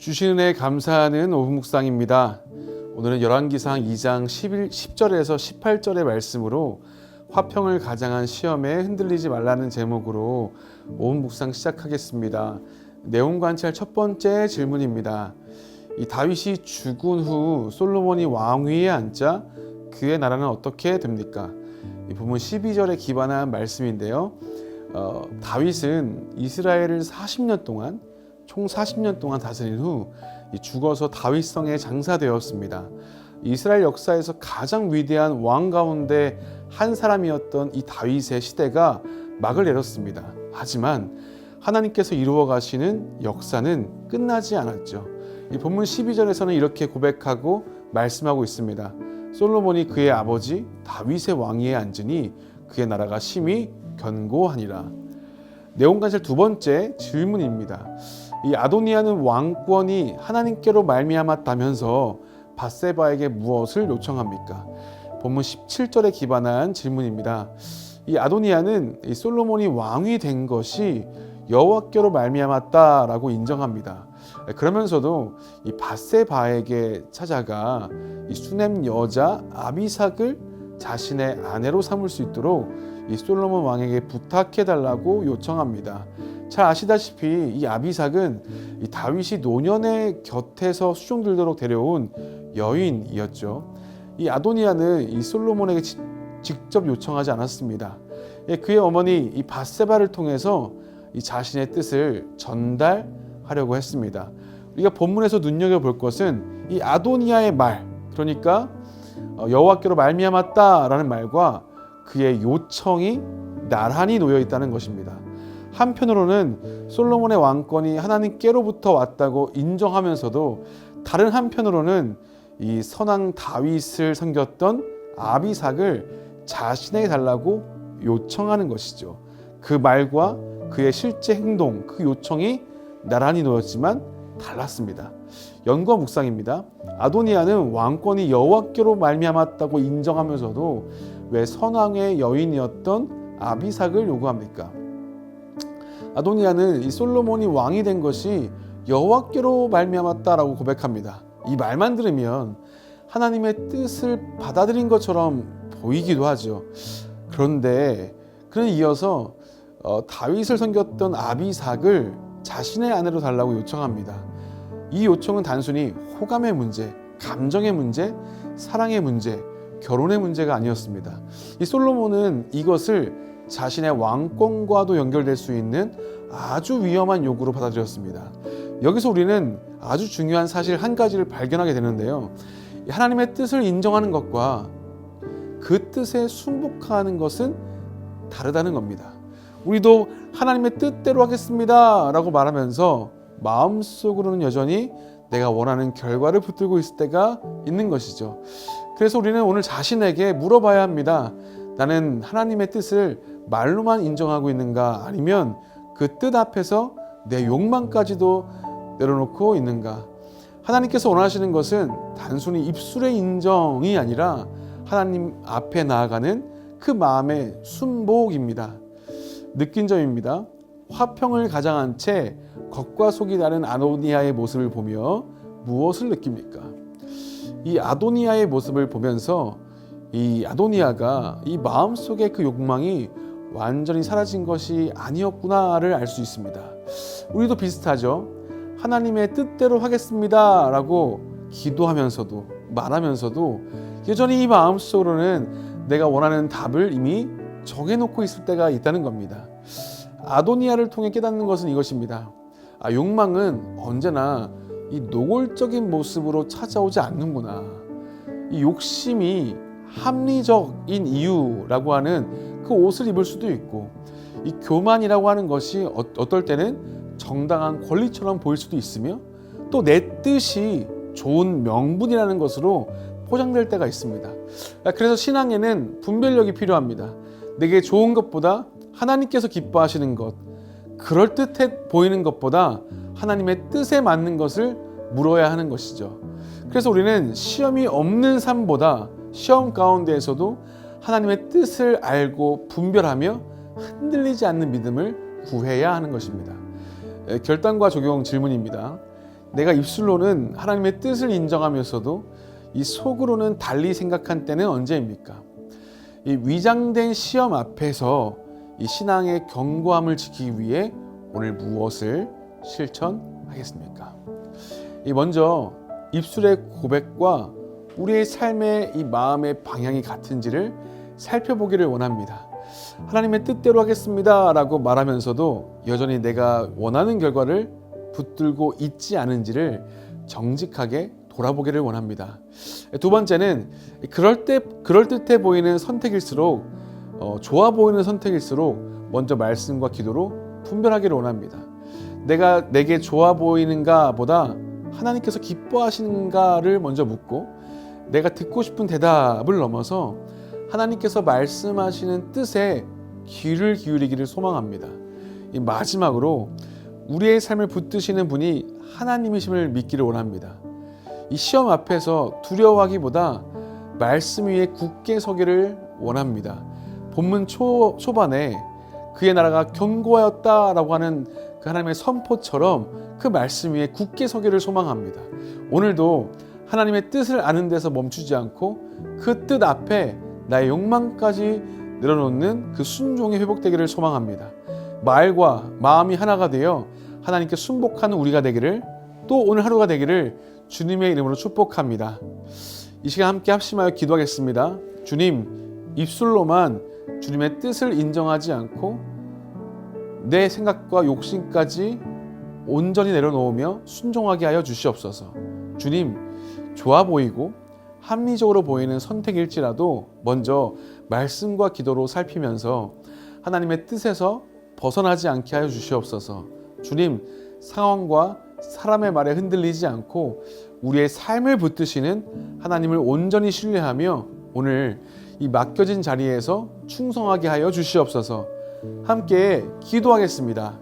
주시는 애 감사하는 오후 묵상입니다. 오늘은 열왕기상 2장 10절에서 18절의 말씀으로 화평을 가장한 시험에 흔들리지 말라는 제목으로 오후 묵상 시작하겠습니다. 내용 관찰 첫 번째 질문입니다. 이 다윗이 죽은 후 솔로몬이 왕위에 앉자 그의 나라는 어떻게 됩니까? 이 본문 12절에 기반한 말씀인데요. 다윗은 이스라엘을 40년 동안 총 40년 동안 다스린 후 죽어서 다윗성에 장사되었습니다. 이스라엘 역사에서 가장 위대한 왕 가운데 한 사람이었던 이 다윗의 시대가 막을 내렸습니다. 하지만 하나님께서 이루어 가시는 역사는 끝나지 않았죠. 이 본문 12절에서는 이렇게 고백하고 말씀하고 있습니다. 솔로몬이 그의 아버지 다윗의 왕위에 앉으니 그의 나라가 심히 견고하니라. 내용 관찰 두 번째 질문입니다. 이 아도니아는 왕권이 하나님께로 말미암았다면서 밧세바에게 무엇을 요청합니까? 본문 17절에 기반한 질문입니다. 이 아도니아는 이 솔로몬이 왕이 된 것이 여호와께로 말미암았다라고 인정합니다. 그러면서도 이 밧세바에게 찾아가 이 수넴 여자 아비삭을 자신의 아내로 삼을 수 있도록 이 솔로몬 왕에게 부탁해 달라고 요청합니다. 잘 아시다시피 이 아비삭은 이 다윗이 노년의 곁에서 수종들도록 데려온 여인이었죠. 이 아도니아는 이 솔로몬에게 직접 요청하지 않았습니다. 그의 어머니 이 밧세바를 통해서 이 자신의 뜻을 전달하려고 했습니다. 우리가 본문에서 눈여겨볼 것은 이 아도니아의 말, 그러니까 여호와께로 말미암았다라는 말과 그의 요청이 나란히 놓여 있다는 것입니다. 한편으로는 솔로몬의 왕권이 하나님께로부터 왔다고 인정하면서도 다른 한편으로는 이 선왕 다윗을 섬겼던 아비삭을 자신에게 달라고 요청하는 것이죠. 그 말과 그의 실제 행동, 그 요청이 나란히 놓였지만 달랐습니다. 연구와 묵상입니다. 아도니아는 왕권이 여호와께로 말미암았다고 인정하면서도 왜 선왕의 여인이었던 아비삭을 요구합니까? 아도니아는 이 솔로몬이 왕이 된 것이 여호와께로 말미암았다라고 고백합니다. 이 말만 들으면 하나님의 뜻을 받아들인 것처럼 보이기도 하죠. 그런데 그는 이어서 다윗을 섬겼던 아비삭을 자신의 아내로 달라고 요청합니다. 이 요청은 단순히 호감의 문제, 감정의 문제, 사랑의 문제, 결혼의 문제가 아니었습니다. 이 솔로몬은 이것을 자신의 왕권과도 연결될 수 있는 아주 위험한 요구로 받아들였습니다. 여기서 우리는 아주 중요한 사실 한 가지를 발견하게 되는데요. 하나님의 뜻을 인정하는 것과 그 뜻에 순복하는 것은 다르다는 겁니다. 우리도 하나님의 뜻대로 하겠습니다 라고 말하면서 마음속으로는 여전히 내가 원하는 결과를 붙들고 있을 때가 있는 것이죠. 그래서 우리는 오늘 자신에게 물어봐야 합니다. 나는 하나님의 뜻을 말로만 인정하고 있는가, 아니면 그 뜻 앞에서 내 욕망까지도 내려놓고 있는가? 하나님께서 원하시는 것은 단순히 입술의 인정이 아니라 하나님 앞에 나아가는 그 마음의 순복입니다. 느낀 점입니다. 화평을 가장한 채 겉과 속이 다른 아도니아의 모습을 보며 무엇을 느낍니까? 이 아도니아의 모습을 보면서 이 아도니아가 이 마음속의 그 욕망이 완전히 사라진 것이 아니었구나를 알 수 있습니다. 우리도 비슷하죠. 하나님의 뜻대로 하겠습니다 라고 기도하면서도 말하면서도 여전히 이 마음속으로는 내가 원하는 답을 이미 정해놓고 있을 때가 있다는 겁니다. 아도니아를 통해 깨닫는 것은 이것입니다. 욕망은 언제나 이 노골적인 모습으로 찾아오지 않는구나. 이 욕심이 합리적인 이유라고 하는 그 옷을 입을 수도 있고, 이 교만이라고 하는 것이 어떨 때는 정당한 권리처럼 보일 수도 있으며, 또 내 뜻이 좋은 명분이라는 것으로 포장될 때가 있습니다. 그래서 신앙에는 분별력이 필요합니다. 내게 좋은 것보다 하나님께서 기뻐하시는 것, 그럴듯해 보이는 것보다 하나님의 뜻에 맞는 것을 물어야 하는 것이죠. 그래서 우리는 시험이 없는 삶보다 시험 가운데에서도 하나님의 뜻을 알고 분별하며 흔들리지 않는 믿음을 구해야 하는 것입니다. 결단과 적용 질문입니다. 내가 입술로는 하나님의 뜻을 인정하면서도 이 속으로는 달리 생각한 때는 언제입니까? 이 위장된 시험 앞에서 이 신앙의 견고함을 지키기 위해 오늘 무엇을 실천하겠습니까? 먼저 입술의 고백과 우리의 삶의 이 마음의 방향이 같은지를 살펴보기를 원합니다. 하나님의 뜻대로 하겠습니다 라고 말하면서도 여전히 내가 원하는 결과를 붙들고 있지 않은지를 정직하게 돌아보기를 원합니다. 두 번째는 그럴듯해 보이는 선택일수록 좋아 보이는 선택일수록 먼저 말씀과 기도로 분별하기를 원합니다. 내게 좋아 보이는가 보다 하나님께서 기뻐하시는가를 먼저 묻고 내가 듣고 싶은 대답을 넘어서 하나님께서 말씀하시는 뜻에 귀를 기울이기를 소망합니다. 마지막으로 우리의 삶을 붙드시는 분이 하나님이심을 믿기를 원합니다. 이 시험 앞에서 두려워하기보다 말씀 위에 굳게 서기를 원합니다. 본문 초반에 그의 나라가 견고하였다라고 하는 그 하나님의 선포처럼 그 말씀 위에 굳게 서기를 소망합니다. 오늘도 하나님의 뜻을 아는 데서 멈추지 않고 그 뜻 앞에 나의 욕망까지 내려놓는 그 순종이 회복되기를 소망합니다. 말과 마음이 하나가 되어 하나님께 순복하는 우리가 되기를, 또 오늘 하루가 되기를 주님의 이름으로 축복합니다. 이 시간 함께 합심하여 기도하겠습니다. 주님, 입술로만 주님의 뜻을 인정하지 않고 내 생각과 욕심까지 온전히 내려놓으며 순종하게 하여 주시옵소서. 주님, 좋아 보이고 합리적으로 보이는 선택일지라도 먼저 말씀과 기도로 살피면서 하나님의 뜻에서 벗어나지 않게 하여 주시옵소서. 주님, 상황과 사람의 말에 흔들리지 않고 우리의 삶을 붙드시는 하나님을 온전히 신뢰하며 오늘 이 맡겨진 자리에서 충성하게 하여 주시옵소서. 함께 기도하겠습니다.